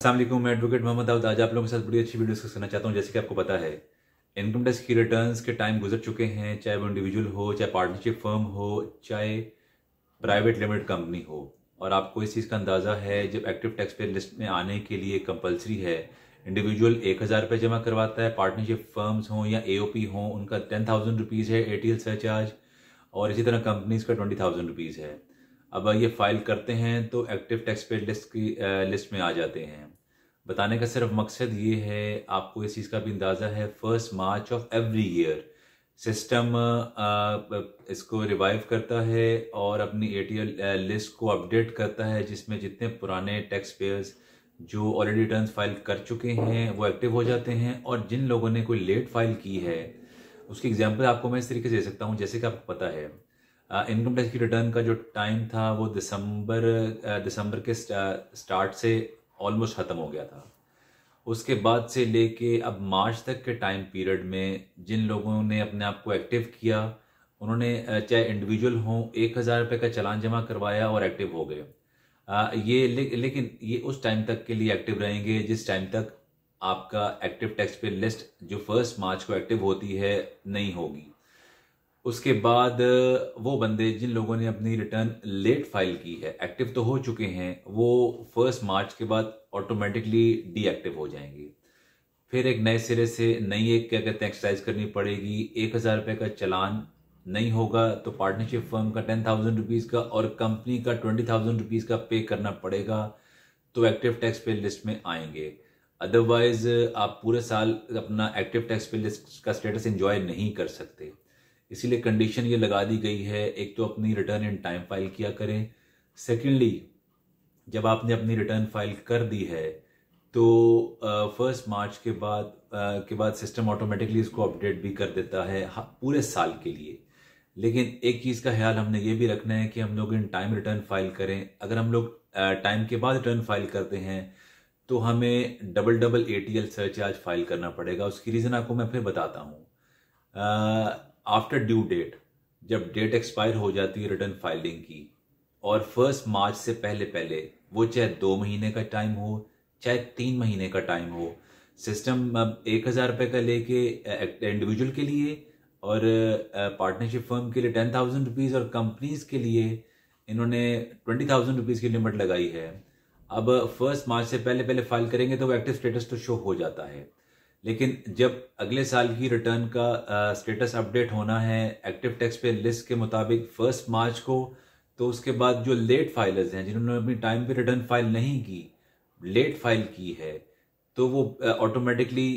अस्सलाम वालेकुम, मैं एडवोकेट मोहम्मद दाऊद आज आप लोगों के साथ बड़ी अच्छी वीडियो डिस्कस करना चाहता हूं। जैसे कि आपको पता है, इनकम टैक्स की रिटर्न्स के टाइम गुजर चुके हैं, चाहे वो इंडिविजुअल हो, चाहे पार्टनरशिप फर्म हो, चाहे प्राइवेट लिमिटेड कंपनी हो। और आपको इस चीज़ का अंदाज़ा है, जब एक्टिव टैक्स पे लिस्ट में आने के लिए कंपलसरी है, इंडिविजुअल 1,000 रुपये जमा करवाता है, पार्टनरशिप फर्म्स हों या AOP हों उनका 10,000 रुपीज़ है ATL सरचार्ज, और इसी तरह कंपनीज का 20,000 रुपीज़ है। अब ये फाइल करते हैं तो एक्टिव टैक्स पे लिस्ट की लिस्ट में आ जाते हैं। बताने का सिर्फ मकसद ये है, आपको इस चीज़ का भी अंदाज़ा है, 1 मार्च ऑफ एवरी ईयर सिस्टम इसको रिवाइव करता है और अपनी ATL लिस्ट को अपडेट करता है, जिसमें जितने पुराने टैक्स पेयर्स जो ऑलरेडी रिटर्न्स फाइल कर चुके हैं वो एक्टिव हो जाते हैं, और जिन लोगों ने कोई लेट फाइल की है उसकी एग्जांपल आपको मैं इस तरीके से दे सकता हूँ। जैसे कि आपको पता है, इनकम टैक्स की रिटर्न का जो टाइम था वो दिसंबर के स्टार्ट से ऑलमोस्ट ख़त्म हो गया था। उसके बाद से लेके अब मार्च तक के टाइम पीरियड में जिन लोगों ने अपने आप को एक्टिव किया, उन्होंने चाहे इंडिविजुअल हों, 1,000 रुपये का चालान जमा करवाया और एक्टिव हो गए। लेकिन ये उस टाइम तक के लिए एक्टिव रहेंगे जिस टाइम तक आपका एक्टिव टैक्स पे लिस्ट जो 1 मार्च को एक्टिव होती है नहीं होगी। उसके बाद वो बंदे जिन लोगों ने अपनी रिटर्न लेट फाइल की है, एक्टिव तो हो चुके हैं, वो 1 मार्च के बाद ऑटोमेटिकली डीएक्टिव हो जाएंगे। फिर एक नए सिरे से नई एक क्या कहते हैं एक्सरसाइज करनी पड़ेगी। 1,000 रुपये का चालान नहीं होगा तो पार्टनरशिप फर्म का 10,000 रुपीज़ का और कंपनी का 20,000 रुपीज़ का पे करना पड़ेगा, तो एक्टिव टैक्स पे लिस्ट में आएंगे। अदरवाइज आप पूरे साल अपना एक्टिव टैक्स पे लिस्ट का स्टेटस एंजॉय नहीं कर सकते। इसीलिए कंडीशन ये लगा दी गई है, एक तो अपनी रिटर्न इन टाइम फाइल किया करें। सेकेंडली, जब आपने अपनी रिटर्न फाइल कर दी है तो 1 मार्च के बाद सिस्टम ऑटोमेटिकली इसको अपडेट भी कर देता है पूरे साल के लिए। लेकिन एक चीज़ का ख्याल हमने ये भी रखना है कि हम लोग इन टाइम रिटर्न फाइल करें। अगर हम लोग टाइम के बाद रिटर्न फाइल करते हैं तो हमें डबल ATL सरचार्ज फाइल करना पड़ेगा। उसकी रीज़न आपको मैं फिर बताता हूँ। आफ्टर ड्यू डेट, जब डेट एक्सपायर हो जाती है रिटर्न फाइलिंग की, और 1 मार्च से पहले पहले, वो चाहे 2 महीने का टाइम हो चाहे 3 महीने का टाइम हो, सिस्टम अब 1,000 रुपये का लेके इंडिविजुअल के लिए और पार्टनरशिप फर्म के लिए 10,000 रुपीज़ और कंपनीज के लिए इन्होंने 20,000 रुपीज़ की लिमिट लगाई है। अब 1 मार्च से पहले पहले फाइल करेंगे तो वो एक्टिव स्टेटस तो शो हो जाता है, लेकिन जब अगले साल की रिटर्न का स्टेटस अपडेट होना है एक्टिव टैक्स पे लिस्ट के मुताबिक 1 मार्च को, तो उसके बाद जो लेट फाइलर्स हैं जिन्होंने अपनी टाइम पे रिटर्न फाइल नहीं की, लेट फाइल की है, तो वो ऑटोमेटिकली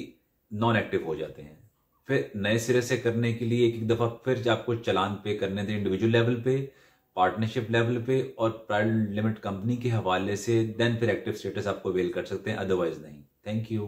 नॉन एक्टिव हो जाते हैं। फिर नए सिरे से करने के लिए एक एक दफ़ा फिर आपको चालान पे करने दें, इंडिविजुअल लेवल पे, पार्टनरशिप लेवल पे और प्राइवेट लिमिट कंपनी के हवाले से, देन फिर एक्टिव स्टेटस आपको अवेल कर सकते हैं, अदरवाइज नहीं। Thank you.